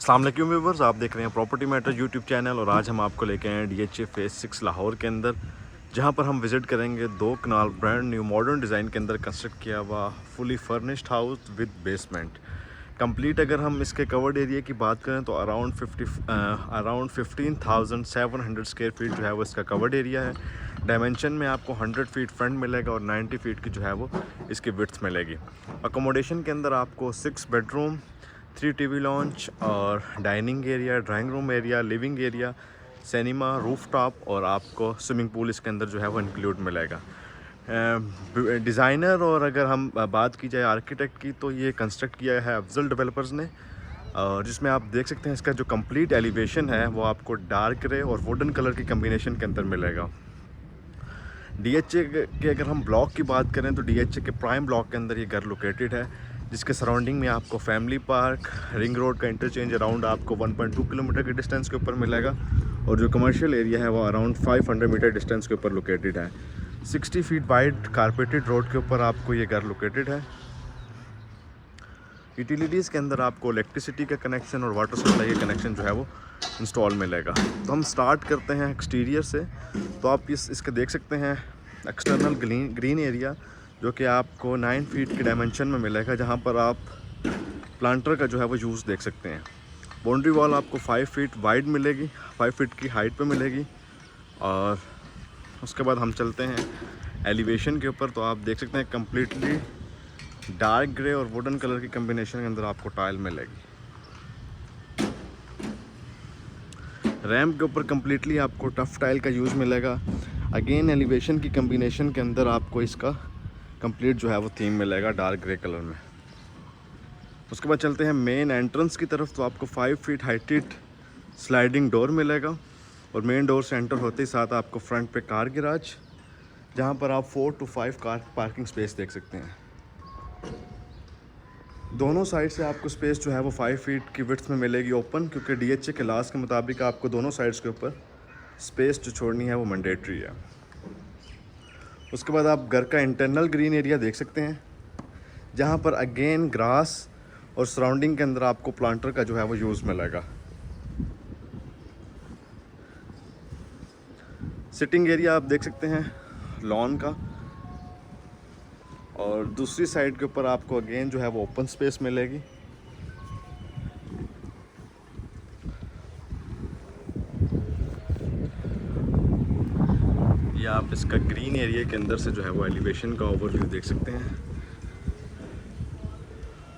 अस्सलाम वालेकुम व्यूवर्स, आप देख रहे हैं प्रॉपर्टी मैटर यूट्यूब चैनल और आज हम आपको लेके आए हैं DHA फेज़ 6 लाहौर के अंदर, जहां पर हम विज़िट करेंगे 2 कनाल ब्रांड न्यू मॉडर्न डिज़ाइन के अंदर कंस्ट्रक्ट किया हुआ fully furnished house with basement complete. अगर हम इसके कवर्ड एरिया की बात करें तो अराउंड 15,700 स्क्वायर फीट जो है वो इसका कवर्ड एरिया है। डायमेंशन में आपको 100 फीट फ्रंट मिलेगा और 90 फीट की जो है वो इसकी विड्थ मिलेगी। अकोमोडेशन के अंदर आपको 6 बेडरूम, 3 टीवी लॉन्च और dining area, drawing room area, living area, cinema, rooftop और आपको स्विमिंग पूल इसके अंदर जो है वो इंक्लूड मिलेगा। डिज़ाइनर और अगर हम बात की जाए आर्किटेक्ट की तो ये कंस्ट्रक्ट किया है अफजल डेवलपर्स ने, और जिसमें आप देख सकते हैं इसका जो कंप्लीट एलिवेशन है वो आपको डार्क ग्रे और वुडन कलर की कम्बिनेशन के अंदर मिलेगा। DHA के अगर हम ब्लॉक की बात करें तो DHA के प्राइम ब्लॉक के अंदर ये घर लोकेटेड है, जिसके सराउंडिंग में आपको फैमिली पार्क, रिंग रोड का इंटरचेंज अराउंड आपको 1.2 किलोमीटर के डिस्टेंस के ऊपर मिलेगा और जो कमर्शियल एरिया है वो अराउंड 500 मीटर डिस्टेंस के ऊपर लोकेटेड है। 60 फीट वाइड कारपेटेड रोड के ऊपर आपको ये घर लोकेटेड है। यूटिलिटीज़ के अंदर आपको इलेक्ट्रिसिटी का कनेक्शन और वाटर सप्लाई का कनेक्शन जो है वो इंस्टॉल मिलेगा। तो हम स्टार्ट करते हैं एक्सटीरियर से। तो आप इसके देख सकते हैं एक्सटर्नल ग्रीन एरिया जो कि आपको 9 फीट के डायमेंशन में मिलेगा, जहां पर आप प्लांटर का जो है वो यूज़ देख सकते हैं। बाउंड्री वॉल आपको 5 फीट वाइड मिलेगी, 5 फीट की हाइट पे मिलेगी। और उसके बाद हम चलते हैं एलिवेशन के ऊपर। तो आप देख सकते हैं कम्प्लीटली डार्क ग्रे और वुडन कलर की कम्बिनेशन के अंदर आपको टाइल मिलेगी। रैम्प के ऊपर कम्प्लीटली आपको टफ टाइल का यूज़ मिलेगा। अगेन एलिवेशन की कम्बिनेशन के अंदर आपको इसका कंप्लीट जो है वो थीम मिलेगा डार्क ग्रे कलर में। उसके बाद चलते हैं मेन एंट्रेंस की तरफ। तो आपको 5 फीट हाइटेड स्लाइडिंग डोर मिलेगा और मेन डोर से एंटर होते ही साथ आपको फ्रंट पे कार गैराज, जहां पर आप 4 to 5 कार पार्किंग स्पेस देख सकते हैं। दोनों साइड से आपको स्पेस जो है वो 5 फीट की विड्थ में मिलेगी ओपन, क्योंकि DHA के लास्ट के मुताबिक आपको दोनों साइड्स के ऊपर स्पेस जो छोड़नी है वो मैंडेटरी है। उसके बाद आप घर का इंटरनल ग्रीन एरिया देख सकते हैं, जहाँ पर अगेन ग्रास और सराउंडिंग के अंदर आपको प्लांटर का जो है वो यूज़ मिलेगा। सिटिंग एरिया आप देख सकते हैं लॉन का, और दूसरी साइड के ऊपर आपको अगेन जो है वो ओपन स्पेस मिलेगी। ये आप इसका ग्रीन एरिया के अंदर से जो है वो एलिवेशन का ओवरव्यू देख सकते हैं।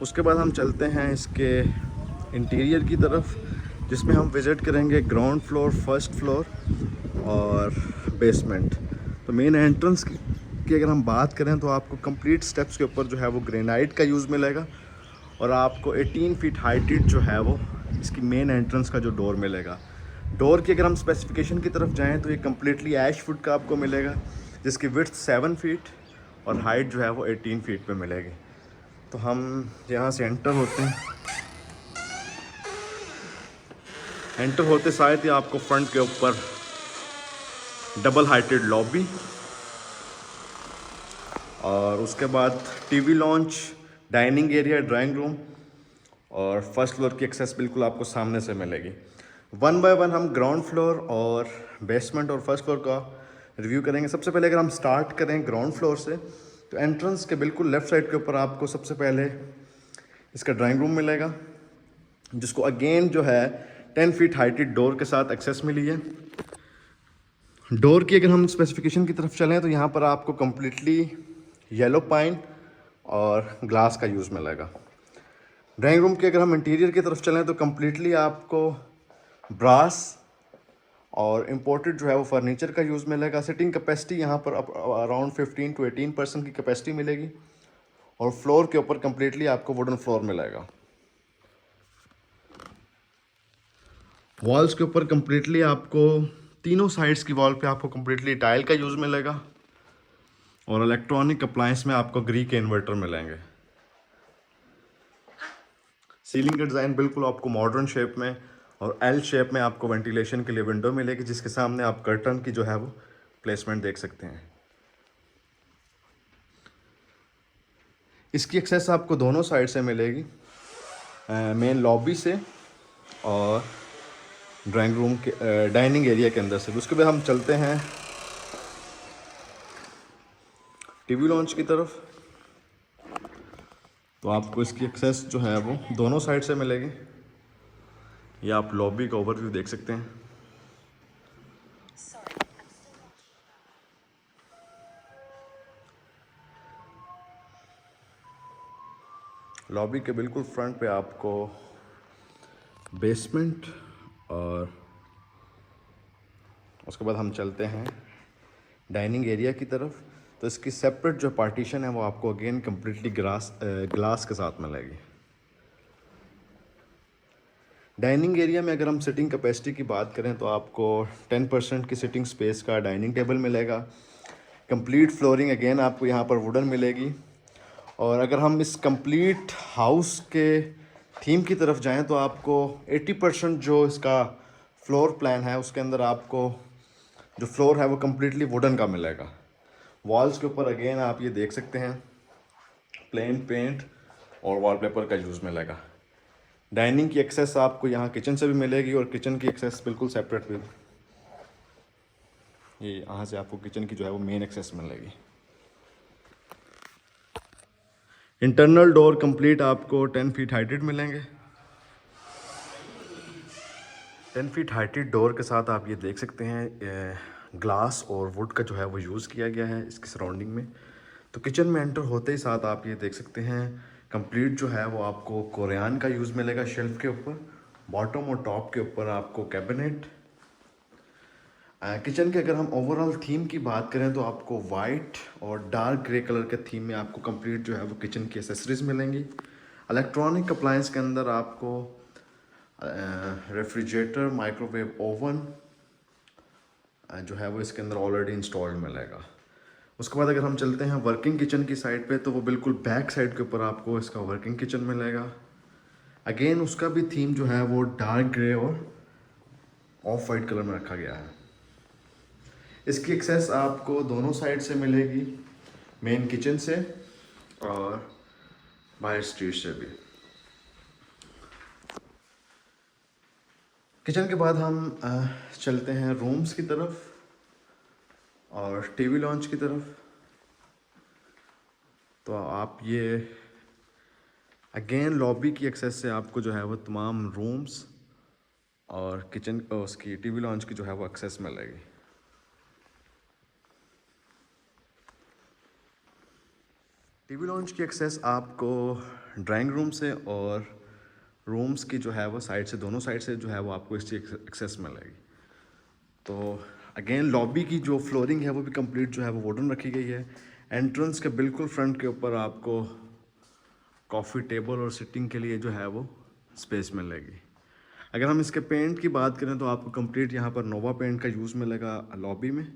उसके बाद हम चलते हैं इसके इंटीरियर की तरफ, जिसमें हम विज़िट करेंगे ग्राउंड फ्लोर, फर्स्ट फ्लोर और बेसमेंट। तो मेन एंट्रेंस की अगर हम बात करें तो आपको कंप्लीट स्टेप्स के ऊपर जो है वो ग्रेनाइट का यूज़ मिलेगा और आपको 18 फीट हाइटेड जो है वो इसकी मेन एंट्रेंस का जो डोर मिलेगा। डोर की अगर हम स्पेसिफिकेशन की तरफ जाएं तो ये कम्प्लीटली ऐश वुड का आपको मिलेगा, जिसकी विड्थ 7 फीट और हाइट जो है वो 18 फीट पे मिलेगी। तो हम यहाँ से एंटर होते शायद ही आपको फ्रंट के ऊपर डबल हाइटेड लॉबी और उसके बाद TV launch, dining area, drawing room और फर्स्ट फ्लोर की एक्सेस बिल्कुल आपको सामने से मिलेगी। वन बाय वन हम ग्राउंड फ्लोर और बेसमेंट और फर्स्ट फ्लोर का रिव्यू करेंगे। सबसे पहले अगर हम स्टार्ट करें ग्राउंड फ्लोर से, तो एंट्रेंस के बिल्कुल लेफ़्ट साइड के ऊपर आपको सबसे पहले इसका ड्राइंग रूम मिलेगा, जिसको अगेन जो है 10 फीट हाइटेड डोर के साथ एक्सेस मिली है। डोर की अगर हम स्पेसिफिकेशन की तरफ चलें तो यहाँ पर आपको कम्प्लीटली येलो पाइन और ग्लास का यूज़ मिलेगा। ड्राइंग रूम की अगर हम इंटीरियर की तरफ चलें तो कम्प्लीटली आपको ब्रास और इम्पोर्टेड जो है वो फर्नीचर का यूज़ मिलेगा। सिटिंग कैपेसिटी यहाँ पर अराउंड 15 to 18% की कैपेसिटी मिलेगी और फ्लोर के ऊपर कम्प्लीटली आपको वुडन फ्लोर मिलेगा। वॉल्स के ऊपर कम्प्लीटली आपको तीनों साइड्स की वॉल पे आपको कम्प्लीटली टाइल का यूज़ मिलेगा और इलेक्ट्रॉनिक अप्लायंस में आपको ग्री के इन्वर्टर मिलेंगे। सीलिंग का डिज़ाइन बिल्कुल आपको मॉडर्न शेप में और एल शेप में आपको वेंटिलेशन के लिए विंडो मिलेगी, जिसके सामने आप कर्टन की जो है वो प्लेसमेंट देख सकते हैं। इसकी एक्सेस आपको दोनों साइड से मिलेगी, मेन लॉबी से और ड्राइंग रूम के डाइनिंग एरिया के अंदर से। उसके बाद हम चलते हैं टीवी लॉन्च की तरफ। तो आपको इसकी एक्सेस जो है वो दोनों साइड से मिलेगी। या आप लॉबी का ओवरव्यू देख सकते हैं। लॉबी के बिल्कुल फ्रंट पे आपको बेसमेंट, और उसके बाद हम चलते हैं डाइनिंग एरिया की तरफ। तो इसकी सेपरेट जो पार्टीशन है वो आपको अगेन कम्प्लीटली ग्लास के साथ मिलेगी। डाइनिंग एरिया में अगर हम सिटिंग कैपेसिटी की बात करें तो आपको 10% की सिटिंग स्पेस का डाइनिंग टेबल मिलेगा। कंप्लीट फ्लोरिंग अगेन आपको यहाँ पर वुडन मिलेगी। और अगर हम इस कंप्लीट हाउस के थीम की तरफ जाएं तो आपको 80% जो इसका फ्लोर प्लान है उसके अंदर आपको जो फ्लोर है वो कम्प्लीटली वुडन का मिलेगा। वॉल्स के ऊपर अगेन आप ये देख सकते हैं प्लेन पेंट और वॉलपेपर का यूज़ मिलेगा। डाइनिंग की एक्सेस आपको यहाँ किचन से भी मिलेगी, और किचन की एक्सेस बिल्कुल सेपरेट भी, ये यहाँ से आपको किचन की जो है वो मेन एक्सेस मिलेगी। इंटरनल डोर कंप्लीट आपको 10 फीट हाइटेड मिलेंगे। 10 फीट हाइटेड डोर के साथ आप ये देख सकते हैं ग्लास और वुड का जो है वो यूज़ किया गया है इसकी सराउंडिंग में। तो किचन में एंटर होते ही साथ आप ये देख सकते हैं कंप्लीट जो है वो आपको कोरियान का यूज़ मिलेगा शेल्फ के ऊपर। बॉटम और टॉप के ऊपर आपको कैबिनेट। किचन के अगर हम ओवरऑल थीम की बात करें तो आपको वाइट और डार्क ग्रे कलर के थीम में आपको कंप्लीट जो है वो किचन की एसेसरीज मिलेंगी। इलेक्ट्रॉनिक अप्लायंस के अंदर आपको रेफ्रिजरेटर, माइक्रोवेव ओवन जो है वो इसके अंदर ऑलरेडी इंस्टॉल्ड मिलेगा। उसके बाद अगर हम चलते हैं वर्किंग किचन की साइड पे तो वो बिल्कुल बैक साइड के ऊपर आपको इसका वर्किंग किचन मिलेगा। अगेन उसका भी थीम जो है वो डार्क ग्रे और ऑफ वाइट कलर में रखा गया है। इसकी एक्सेस आपको दोनों साइड से मिलेगी, मेन किचन से और बाहर स्ट्रीट से भी। किचन के बाद हम चलते हैं रूम्स की तरफ और टीवी लॉन्च की तरफ। तो आप ये अगेन लॉबी की एक्सेस से आपको जो है वो तमाम रूम्स और किचन उसकी टीवी लॉन्च की जो है वो एक्सेस मिलेगी। टीवी लॉन्च की एक्सेस आपको ड्राइंग रूम से और रूम्स की जो है वो साइड से, दोनों साइड से जो है वो आपको इसकी एक्सेस मिलेगी। तो अगेन लॉबी की जो फ्लोरिंग है वो भी कंप्लीट जो है वो वुडन रखी गई है। एंट्रेंस के बिल्कुल फ्रंट के ऊपर आपको कॉफ़ी टेबल और सिटिंग के लिए जो है वो स्पेस मिलेगी। अगर हम इसके पेंट की बात करें तो आपको कंप्लीट यहाँ पर नोवा पेंट का यूज़ मिलेगा लॉबी में।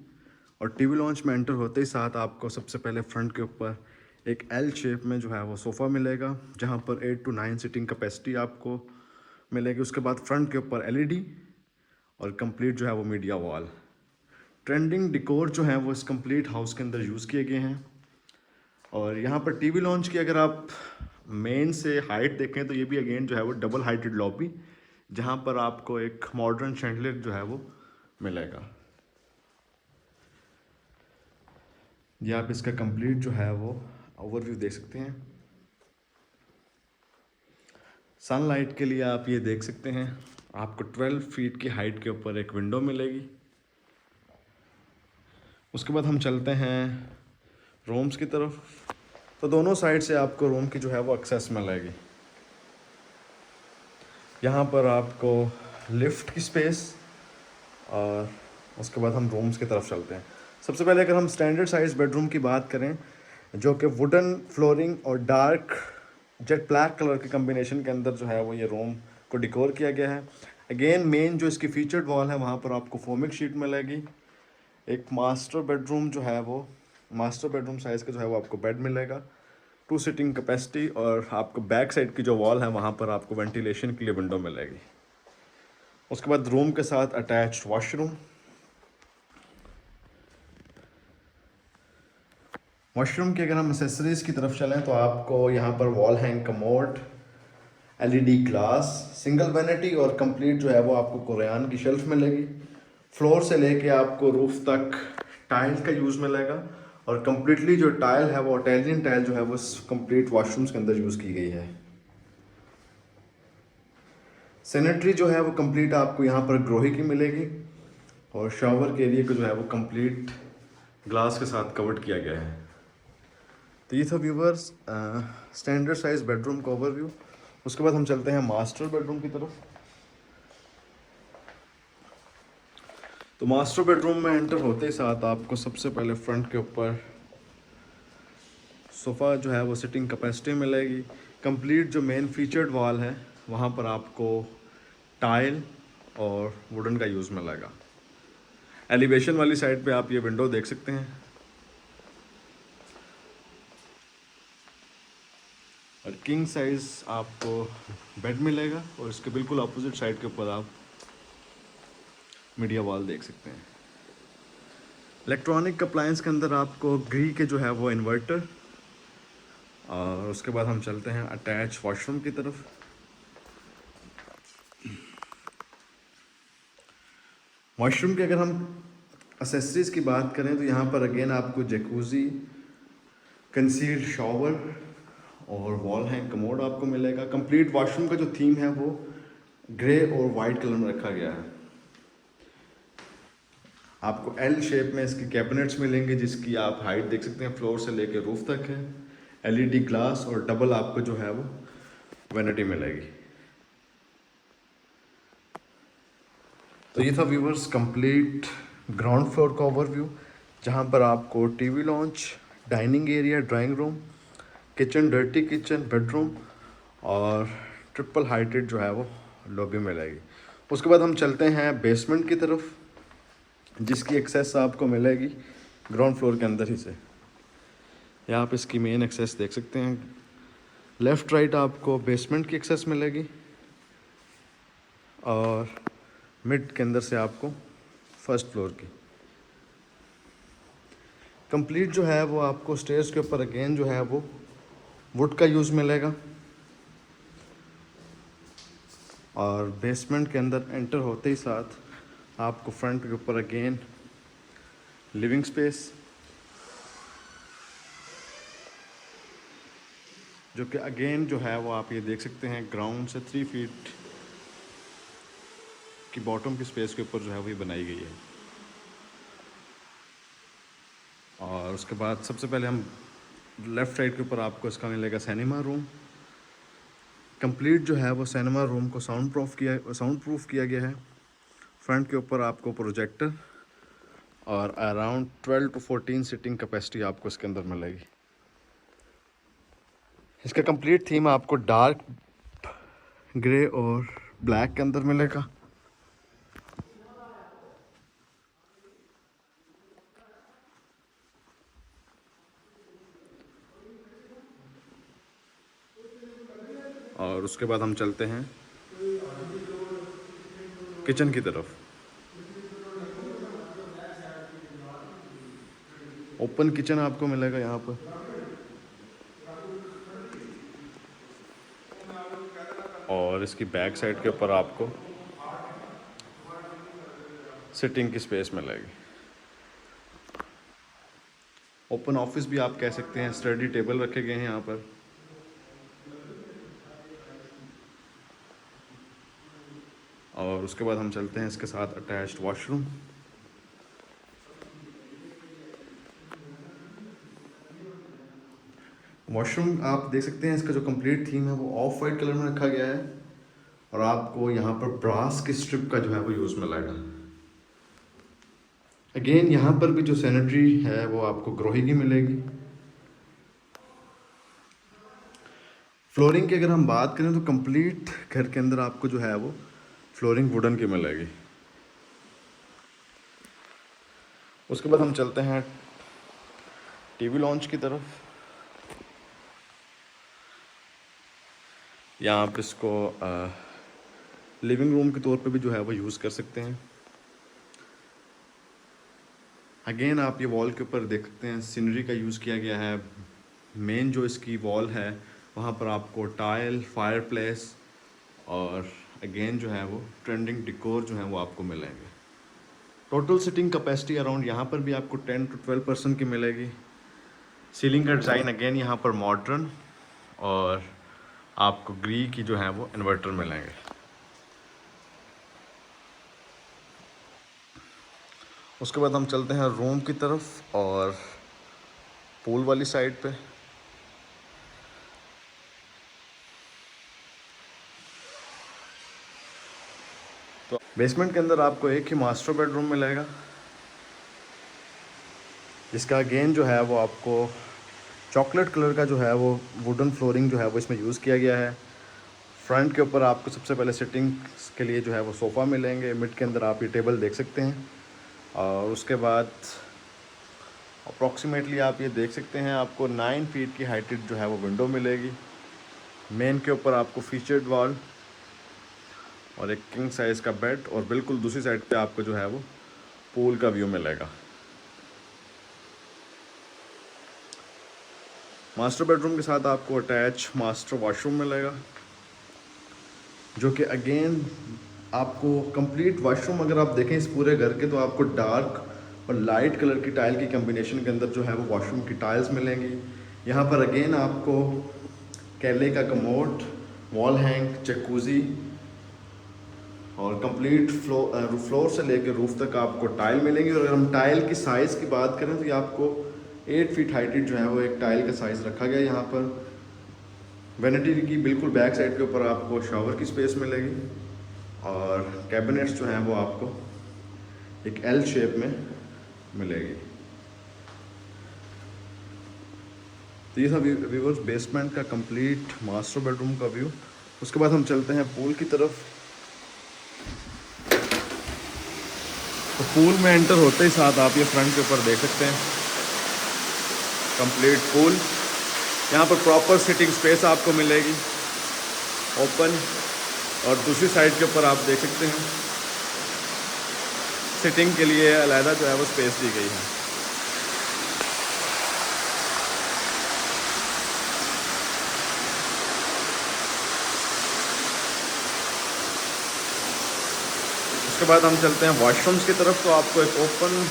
और टीवी लॉन्च में एंटर होते ही साथ आपको सबसे पहले फ्रंट के ऊपर एक एल शेप में जो है वो सोफ़ा मिलेगा, जहाँ पर 8 to 9 सीटिंग कैपेसिटी आपको मिलेगी। उसके बाद फ्रंट के ऊपर एलईडी और कंप्लीट जो है वो मीडिया वॉल। ट्रेंडिंग डिकोर जो है वो इस कंप्लीट हाउस के अंदर यूज़ किए गए हैं। और यहाँ पर टीवी लॉन्च की अगर आप मेन से हाइट देखें तो ये भी अगेन जो है वो डबल हाइटेड लॉबी, जहाँ पर आपको एक मॉडर्न शैंडलियर जो है वो मिलेगा। ये आप इसका कंप्लीट जो है वो ओवरव्यू देख सकते हैं। सनलाइट के लिए आप ये देख सकते हैं आपको 12 फीट की हाइट के ऊपर एक विंडो मिलेगी। उसके बाद हम चलते हैं रूम्स की तरफ। तो दोनों साइड से आपको रूम की जो है वो एक्सेस मिलेगी। यहाँ पर आपको लिफ्ट की स्पेस, और उसके बाद हम रूम्स की तरफ चलते हैं। सबसे पहले अगर हम स्टैंडर्ड साइज़ बेडरूम की बात करें, जो कि वुडन फ्लोरिंग और डार्क जेट ब्लैक कलर के कम्बिनेशन के अंदर जो है वो ये रूम को डिकोर किया गया है। अगेन मेन जो इसकी फीचर्ड वॉल है वहाँ पर आपको फोमिक शीट मिलेगी। एक मास्टर बेडरूम जो है वो मास्टर बेडरूम साइज़ का जो है वो आपको बेड मिलेगा, 2 सीटिंग कैपेसिटी, और आपको बैक साइड की जो वॉल है वहाँ पर आपको वेंटिलेशन के लिए विंडो मिलेगी। उसके बाद रूम के साथ अटैच्ड वॉशरूम। वॉशरूम की अगर हम एसेसरीज़ की तरफ चलें तो आपको यहाँ पर wall hang commode, LED glass, single vanity और कंप्लीट जो है वो आपको कुरान की शेल्फ मिलेगी। फ्लोर से लेके आपको रूफ तक टाइल का यूज़ मिलेगा और कम्प्लीटली जो टाइल है वो इटालियन टाइल जो है वो कंप्लीट वॉशरूम्स के अंदर यूज़ की गई है। सैनिटरी जो है वो कंप्लीट आपको यहाँ पर ग्रोही की मिलेगी और शावर के एरिया को जो है वो कंप्लीट ग्लास के साथ कवर्ड किया गया है। तो ये था व्यूवर्स स्टैंडर्ड साइज बेडरूम का ओवरव्यू। उसके बाद हम चलते हैं मास्टर बेडरूम की तरफ। तो मास्टर बेडरूम में एंटर होते ही साथ आपको सबसे पहले फ्रंट के ऊपर सोफ़ा जो है वो सिटिंग कैपेसिटी मिलेगी। कंप्लीट जो मेन फीचर्ड वॉल है वहाँ पर आपको टाइल और वुडन का यूज़ मिलेगा। एलिवेशन वाली साइड पे आप ये विंडो देख सकते हैं और किंग साइज़ आपको बेड मिलेगा और इसके बिल्कुल अपोजिट साइड के ऊपर आप मीडिया वॉल देख सकते हैं। इलेक्ट्रॉनिक अप्लायंस के अंदर आपको ग्री के जो है वो इन्वर्टर और उसके बाद हम चलते हैं अटैच वॉशरूम की तरफ। वॉशरूम की अगर हम एसेसरीज़ की बात करें तो यहाँ पर अगेन आपको जैकूज़ी, कंसील्ड शावर और वॉल हैंग कमोड आपको मिलेगा। कंप्लीट वॉशरूम का जो थीम है वो ग्रे और वाइट कलर में रखा गया है। आपको एल शेप में इसके कैबिनेट्स मिलेंगे जिसकी आप हाइट देख सकते हैं, फ्लोर से लेकर रूफ तक है। एलईडी ग्लास और डबल आपको जो है वो वैनिटी मिलेगी। तो ये था व्यूवर्स कंप्लीट ग्राउंड फ्लोर का ओवरव्यू, जहाँ पर आपको TV launch, dining area, drawing room, kitchen, dirty kitchen, bedroom और ट्रिपल हाइटेड जो है वो लॉबी मिलेगी। उसके बाद हम चलते हैं बेसमेंट की तरफ, जिसकी एक्सेस आपको मिलेगी ग्राउंड फ्लोर के अंदर ही से। यहाँ आप इसकी मेन एक्सेस देख सकते हैं। लेफ़्ट राइट आपको बेसमेंट की एक्सेस मिलेगी और मिड के अंदर से आपको फर्स्ट फ्लोर की। कंप्लीट जो है वो आपको स्टेयर्स के ऊपर अगेन जो है वो वुड का यूज़ मिलेगा और बेसमेंट के अंदर एंटर होते ही साथ आपको फ्रंट के ऊपर अगेन लिविंग स्पेस, जो कि अगेन जो है वो आप ये देख सकते हैं ग्राउंड से 3 फीट की बॉटम की स्पेस के ऊपर जो है वो ये बनाई गई है। और उसके बाद सबसे पहले हम लेफ़्ट साइड के ऊपर आपको इसका मिलेगा सिनेमा रूम। कंप्लीट जो है वो सिनेमा रूम को साउंड प्रूफ किया गया है। फ्रंट के ऊपर आपको प्रोजेक्टर और अराउंड 12 to 14 सीटिंग कैपेसिटी आपको इसके अंदर मिलेगी। इसका कंप्लीट थीम आपको डार्क ग्रे और ब्लैक के अंदर मिलेगा। और उसके बाद हम चलते हैं किचन की तरफ। ओपन किचन आपको मिलेगा यहाँ पर। और इसकी बैक साइड के ऊपर आपको सिटिंग की स्पेस मिलेगी। ओपन ऑफिस भी आप कह सकते हैं, स्टडी टेबल रखे गए हैं यहाँ पर। और उसके बाद हम चलते हैं इसके साथ अटैच्ड वॉशरूम। वॉशरूम आप देख सकते हैं, इसका जो कंप्लीट थीम है वो ऑफ वाइट कलर में रखा गया है और आपको यहाँ पर ब्रास की स्ट्रिप का जो है वो यूज़ मिलेगा। अगेन यहाँ पर भी जो सैनिटरी है वो आपको ग्रोही की मिलेगी। फ्लोरिंग की अगर हम बात करें तो कंप्लीट घर के अंदर आपको जो है वो फ्लोरिंग वुडन की मिलेगी। उसके बाद हम चलते हैं टीवी लॉन्च की तरफ। यहाँ आप इसको लिविंग रूम के तौर पे भी जो है वो यूज़ कर सकते हैं। अगेन आप ये वॉल के ऊपर देख सकते हैं सीनरी का यूज़ किया गया है। मेन जो इसकी वॉल है वहाँ पर आपको टाइल, फायरप्लेस और अगेन जो है वो ट्रेंडिंग डिकोर जो है वो आपको मिलेंगे। टोटल सिटिंग कैपेसिटी अराउंड यहाँ पर भी आपको 10 to 12% की मिलेगी। सीलिंग का डिज़ाइन अगेन यहाँ पर मॉडर्न और आपको ग्री की जो है वो इन्वर्टर मिलेंगे। उसके बाद हम चलते हैं रूम की तरफ और पूल वाली साइड पे। तो बेसमेंट के अंदर आपको एक ही मास्टर बेडरूम मिलेगा, जिसका अगेन जो है वो आपको चॉकलेट कलर का जो है वो वुडन फ्लोरिंग जो है वो इसमें यूज़ किया गया है। फ्रंट के ऊपर आपको सबसे पहले सिटिंग के लिए जो है वो सोफ़ा मिलेंगे। मिड के अंदर आप ये टेबल देख सकते हैं और उसके बाद अप्रॉक्सीमेटली आप ये देख सकते हैं आपको 9 फीट की हाइटेड जो है वो विंडो मिलेगी। मेन के ऊपर आपको फीचर्ड वॉल और एक किंग साइज़ का बेड और बिल्कुल दूसरी साइड पे आपको जो है वो पूल का व्यू मिलेगा। मास्टर बेडरूम के साथ आपको अटैच मास्टर वॉशरूम मिलेगा, जो कि अगेन आपको कंप्लीट वॉशरूम अगर आप देखें इस पूरे घर के तो आपको डार्क और लाइट कलर की टाइल की कम्बिनेशन के अंदर जो है वो वॉशरूम की टाइल्स मिलेंगी। यहाँ पर अगेन आपको केले का कमोड, वॉल हैंग, जकूज़ी और कंप्लीट फ्लोर से लेकर रूफ तक आपको टाइल मिलेंगी। और अगर हम टाइल की साइज़ की बात करें तो ये आपको 8 फीट हाइटेड जो है वो एक टाइल का साइज़ रखा गया है। यहाँ पर वैनिटी की बिल्कुल बैक साइड के ऊपर आपको शावर की स्पेस मिलेगी और कैबिनेट्स जो हैं वो आपको एक एल शेप में मिलेगी। तो ये था व्यूअर्स बेसमेंट का कंप्लीट मास्टर बेडरूम का व्यू। उसके बाद हम चलते हैं पूल की तरफ। तो पूल में एंटर होते ही साथ आप ये फ्रंट के ऊपर देख सकते हैं कंप्लीट पूल। यहाँ पर प्रॉपर सिटिंग स्पेस आपको मिलेगी ओपन, और दूसरी साइड के ऊपर आप देख सकते हैं सिटिंग के लिए अलहदा जो है वो स्पेस दी गई है। उसके बाद हम चलते हैं वॉशरूम्स की तरफ। तो आपको एक ओपन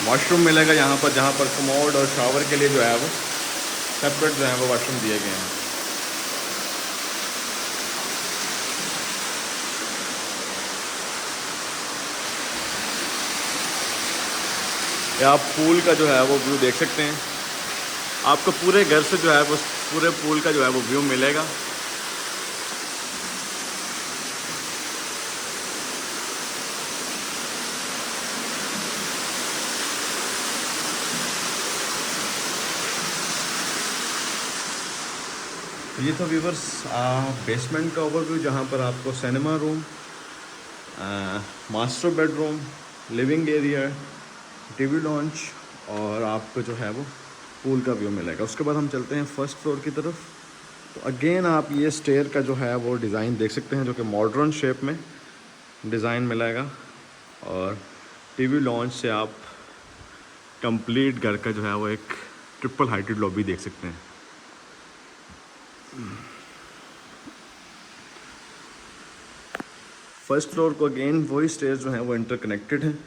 वॉशरूम मिलेगा यहाँ पर, जहाँ पर कमोड और शावर के लिए जो है वो सेपरेट जो है वो वॉशरूम दिए गए हैं। ये आप पूल का जो है वो व्यू देख सकते हैं। आपको पूरे घर से जो है वो पूरे पूल का जो है वो व्यू मिलेगा। ये तो व्यूवर्स बेसमेंट का ओवरव्यू, जहाँ पर आपको cinema room, master bedroom, living area, TV launch और आपको जो है वो पूल का व्यू मिलेगा। उसके बाद हम चलते हैं फर्स्ट फ्लोर की तरफ। तो अगेन आप ये स्टेयर का जो है वो डिज़ाइन देख सकते हैं, जो कि मॉडर्न शेप में डिज़ाइन मिलेगा। और टीवी लॉन्च से आप कंप्लीट घर का जो है वो एक ट्रिपल हाइटेड लॉबी देख सकते हैं। फर्स्ट फ्लोर को अगेन वही स्टेयर्स जो हैं वो इंटरकनेक्टेड हैं।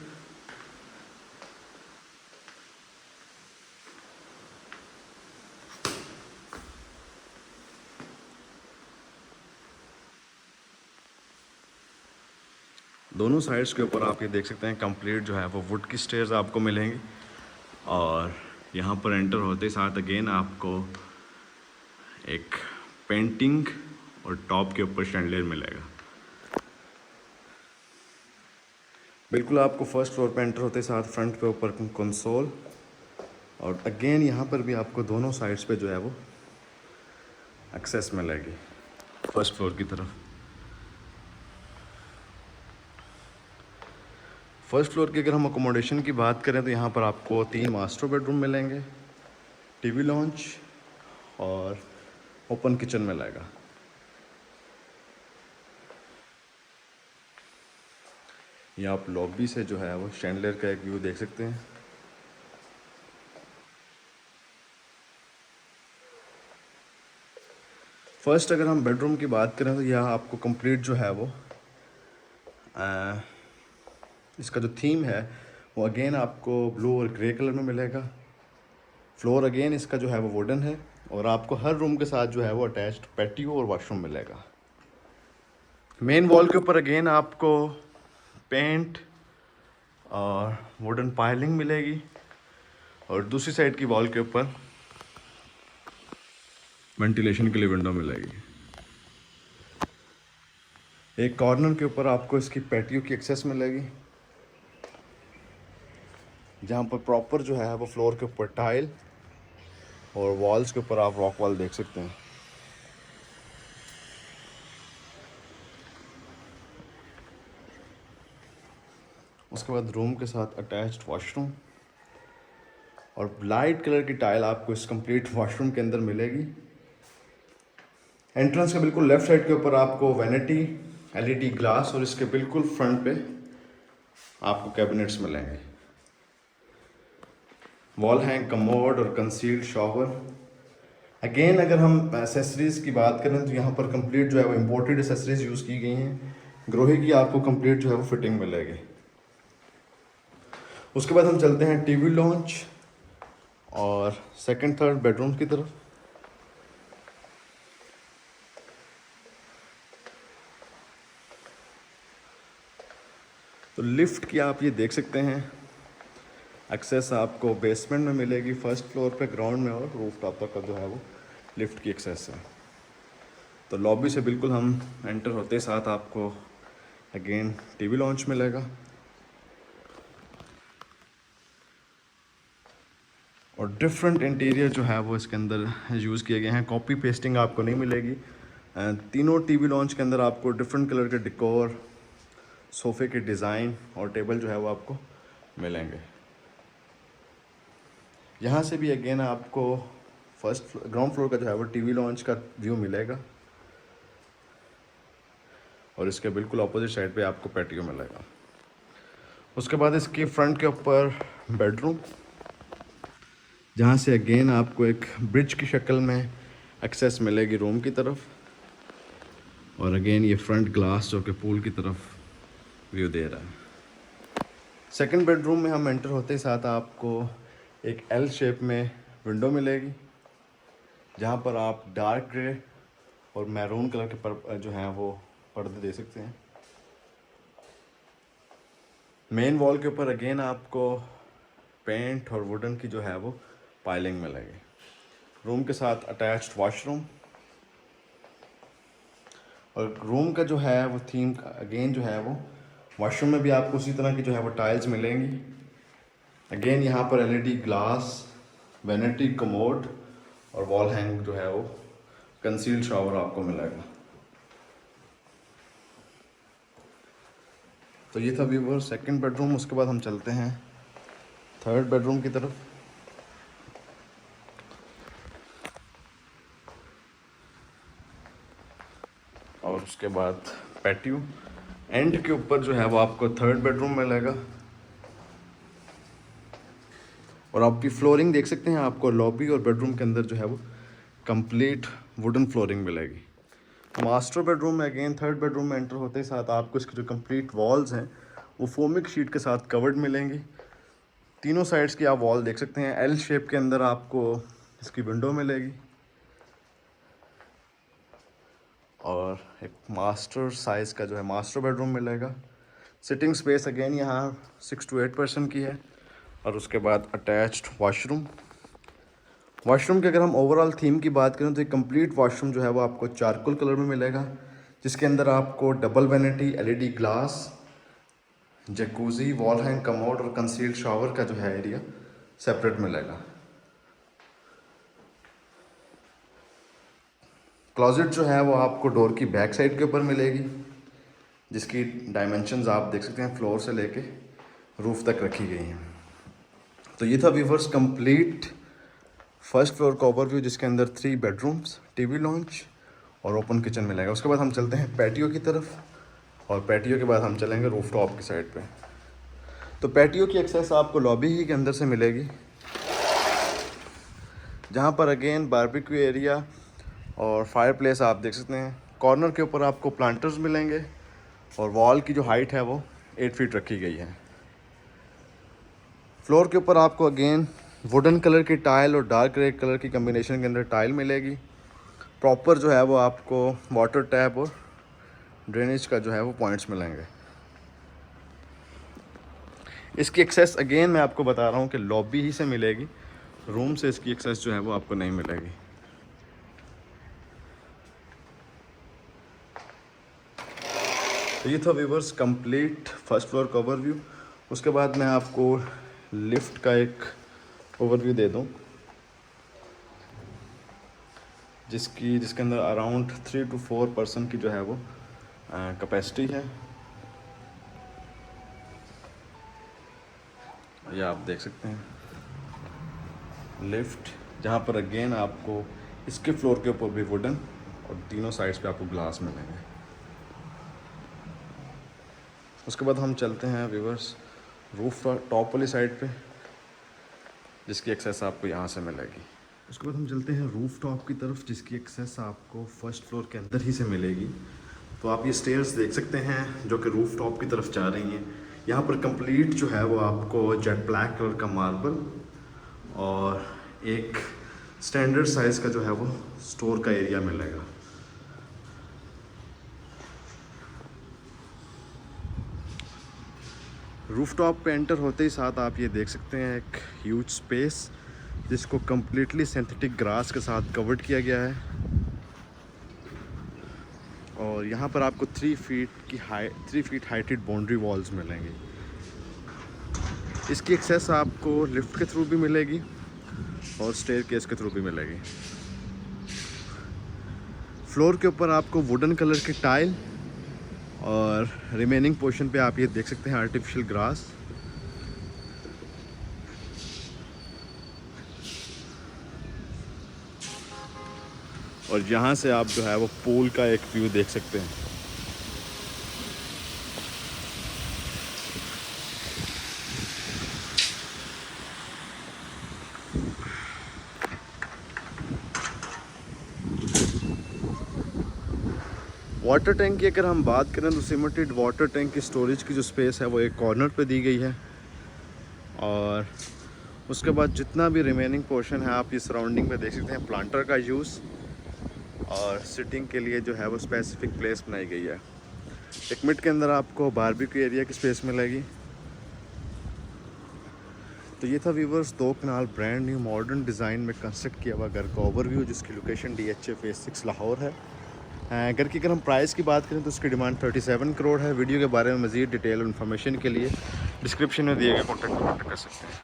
दोनों साइड्स के ऊपर आप ये देख सकते हैं कंप्लीट जो है वो वुड की स्टेयर्स आपको मिलेंगी। और यहाँ पर एंटर होते साथ अगेन आपको एक पेंटिंग और टॉप के ऊपर शैंडलियर मिलेगा। बिल्कुल आपको फर्स्ट फ्लोर पे एंटर होते साथ फ्रंट पे ऊपर कंसोल, और अगेन यहाँ पर भी आपको दोनों साइड्स पे जो है वो एक्सेस मिलेगी फर्स्ट फ्लोर की तरफ। फर्स्ट फ्लोर की अगर हम अकोमोडेशन की बात करें तो यहाँ पर आपको 3 मास्टर बेडरूम मिलेंगे, टीवी लॉन्च और ओपन किचन मिलेगा। ये आप लॉबी से जो है वो शैंडलियर का एक व्यू देख सकते हैं। फर्स्ट अगर हम बेडरूम की बात करें तो यह आपको कंप्लीट जो है वो इसका जो थीम है वो अगेन आपको ब्लू और ग्रे कलर में मिलेगा। फ्लोर अगेन इसका जो है वो वुडन है और आपको हर रूम के साथ जो है वो अटैच्ड पैटियो और वॉशरूम मिलेगा। मेन वॉल के ऊपर अगेन आपको पेंट और वुडन पाइलिंग मिलेगी और दूसरी साइड की वॉल के ऊपर वेंटिलेशन के लिए विंडो मिलेगी। एक कॉर्नर के ऊपर आपको इसकी पैटियो की एक्सेस मिलेगी जहाँ पर प्रॉपर जो है वो फ्लोर के ऊपर टाइल और वॉल्स के ऊपर आप रॉक वॉल देख सकते हैं। उसके बाद रूम के साथ अटैच्ड वॉशरूम और लाइट कलर की टाइल आपको इस कंप्लीट वॉशरूम के अंदर मिलेगी। एंट्रेंस के बिल्कुल लेफ्ट साइड के ऊपर आपको वैनिटी, एलईडी ग्लास और इसके बिल्कुल फ्रंट पे आपको कैबिनेट्स मिलेंगे। वॉल हैंग कमोड और कंसील्ड शॉवर। अगेन अगर हम एसेसरीज की बात करें तो यहाँ पर कंप्लीट जो है वो इम्पोर्टेड एसेसरीज यूज़ की गई हैं। ग्रोही की आपको कंप्लीट जो है वो फिटिंग मिलेगी। उसके बाद हम चलते हैं टीवी लॉन्च और सेकंड थर्ड बेडरूम की तरफ। तो लिफ्ट की आप ये देख सकते हैं एक्सेस आपको बेसमेंट में मिलेगी, फर्स्ट फ्लोर पे, ग्राउंड में और रूफ टॉप तक का जो है वो लिफ्ट की एक्सेस है। तो लॉबी से बिल्कुल हम एंटर होते साथ आपको अगेन टीवी लॉन्च मिलेगा और डिफरेंट इंटीरियर जो है वो इसके अंदर यूज़ किए गए हैं। कॉपी पेस्टिंग आपको नहीं मिलेगी। तीनों टीवी लॉन्च के अंदर आपको डिफरेंट कलर के डेकोर, सोफ़े के डिज़ाइन और टेबल जो है वो आपको मिलेंगे। यहाँ से भी अगेन आपको फर्स्ट ग्राउंड फ्लोर का जो है वो टीवी लॉन्च का व्यू मिलेगा और इसके बिल्कुल अपोजिट साइड पे आपको पैटियो मिलेगा। उसके बाद इसके फ्रंट के ऊपर बेडरूम, जहाँ से अगेन आपको एक ब्रिज की शक्ल में एक्सेस मिलेगी रूम की तरफ और अगेन ये फ्रंट ग्लास जो कि पूल की तरफ व्यू दे रहा है। सेकंड बेडरूम में हम एंटर होते ही साथ आपको एक एल शेप में विंडो मिलेगी जहाँ पर आप डार्क ग्रे और मैरून कलर के जो हैं वो पर्दे दे सकते हैं। मेन वॉल के ऊपर अगेन आपको पेंट और वुडन की जो है वो पाइलिंग मिलेगी। रूम के साथ अटैच्ड वॉशरूम और रूम का जो है वो थीम अगेन जो है वो वॉशरूम में भी आपको उसी तरह की जो है वो टाइल्स मिलेंगी। अगेन यहाँ पर एलईडी ग्लास, वैनिटी, कमोड और वॉल हैंग जो है वो कंसील्ड शॉवर आपको मिलेगा। तो ये था व्यूवर सेकंड बेडरूम। उसके बाद हम चलते हैं थर्ड बेडरूम की तरफ। और उसके बाद पैटियो एंड के ऊपर जो है वो आपको थर्ड बेडरूम मिलेगा और आपकी फ्लोरिंग देख सकते हैं। आपको लॉबी और बेडरूम के अंदर जो है वो कंप्लीट वुडन फ्लोरिंग मिलेगी। मास्टर बेडरूम में अगेन थर्ड बेडरूम में एंटर होते ही साथ आपको इसके जो कंप्लीट वॉल्स हैं वो फोमिक शीट के साथ कवर्ड मिलेंगी। तीनों साइड्स की आप वॉल देख सकते हैं। एल शेप के अंदर आपको इसकी विंडो मिलेगी और एक मास्टर साइज़ का जो है मास्टर बेडरूम मिलेगा। सिटिंग स्पेस अगेन यहाँ 6 to 8% की है और उसके बाद अटैच्ड वॉशरूम। वॉशरूम की अगर हम ओवरऑल थीम की बात करें तो एक कंप्लीट वॉशरूम जो है वो आपको चारकोल कलर में मिलेगा जिसके अंदर आपको double vanity, LED glass, jacuzzi, wall hang, commode और कंसील्ड शॉवर का जो है एरिया सेपरेट मिलेगा। क्लोजेट जो है वो आपको डोर की बैक साइड के ऊपर मिलेगी जिसकी डायमेंशंस आप देख सकते हैं फ्लोर से लेके रूफ तक रखी गई हैं। तो ये था व्यूवर्स कंप्लीट फर्स्ट फ्लोर का ओवरव्यू जिसके अंदर 3 बेडरूम्स, टीवी लॉन्च और ओपन किचन मिलेगा। उसके बाद हम चलते हैं पैटियो की तरफ और पैटियो के बाद हम चलेंगे रूफ टॉप की साइड पे। तो पैटियो की एक्सेस आपको लॉबी ही के अंदर से मिलेगी जहाँ पर अगेन बारबेक्यू एरिया और फायर प्लेस आप देख सकते हैं। कॉर्नर के ऊपर आपको प्लांटर्स मिलेंगे और वॉल की जो हाइट है वो 8 फीट रखी गई है। फ्लोर के ऊपर आपको अगेन वुडन कलर की टाइल और डार्क ग्रे कलर की कम्बिनेशन के अंदर टाइल मिलेगी। प्रॉपर जो है वो आपको वाटर टैप और ड्रेनेज का जो है वो पॉइंट्स मिलेंगे। इसकी एक्सेस अगेन मैं आपको बता रहा हूँ कि लॉबी ही से मिलेगी, रूम से इसकी एक्सेस जो है वो आपको नहीं मिलेगी। तो ये था व्यूवर्स कंप्लीट फर्स्ट फ्लोर का ओवरव्यू। उसके बाद मैं आपको लिफ्ट का एक ओवरव्यू दे दूँ जिसके अंदर अराउंड 3 to 4 पर्सन की जो है वो कैपेसिटी है। ये आप देख सकते हैं लिफ्ट, जहाँ पर अगेन आपको इसके फ्लोर के ऊपर भी वुडन और तीनों साइड्स पे आपको ग्लास मिलेंगे। उसके बाद हम चलते हैं व्यूवर्स रूफ टॉप वाली साइड पे, जिसकी एक्सेस आपको यहाँ से मिलेगी। उसके बाद हम चलते हैं रूफ टॉप की तरफ, जिसकी एक्सेस आपको फर्स्ट फ्लोर के अंदर ही से मिलेगी। तो आप ये स्टेयर्स देख सकते हैं जो कि रूफ टॉप की तरफ जा रही हैं। यहाँ पर कंप्लीट जो है वो आपको जेट ब्लैक कलर का मार्बल और एक स्टैंडर्ड साइज़ का जो है वो स्टोर का एरिया मिलेगा। रूफ टॉप पे एंटर होते ही साथ आप ये देख सकते हैं एक ह्यूज स्पेस जिसको कम्प्लीटली सिंथेटिक ग्रास के साथ कवर्ड किया गया है। और यहाँ पर आपको 3 फीट हाइटेड बाउंड्री वॉल्स मिलेंगी। इसकी एक्सेस आपको लिफ्ट के थ्रू भी मिलेगी और स्टेयरकेस के थ्रू भी मिलेगी। फ्लोर के ऊपर आपको वुडन कलर की टाइल और रिमेनिंग पोर्शन पे आप ये देख सकते हैं आर्टिफिशियल ग्रास। और यहाँ से आप जो है वो पूल का एक व्यू देख सकते हैं। वाटर टैंक की अगर हम बात करें तो सिमेंटेड वाटर टैंक की स्टोरेज की जो स्पेस है वो एक कॉर्नर पे दी गई है। और उसके बाद जितना भी रिमेनिंग पोर्शन है आप ये सराउंडिंग में देख सकते हैं प्लांटर का यूज़ और सिटिंग के लिए जो है वो स्पेसिफिक प्लेस बनाई गई है। एक मिनट के अंदर आपको बारबेक्यू एरिया की स्पेस मिलेगी। तो ये था व्यूवर्स 2 कनाल ब्रांड न्यू मॉडर्न डिज़ाइन में कंस्ट्रक्ट किया हुआ घर का ओवरव्यू, जिसकी लोकेशन DHA फेज़ 6 लाहौर है। घर की अगर हम प्राइस की बात करें तो उसकी डिमांड 37 करोड़ है। वीडियो के बारे में मज़ीद डिटेल और इन्फॉर्मेशन के लिए डिस्क्रिप्शन में दिए गए कॉन्टैक्ट कर सकते हैं।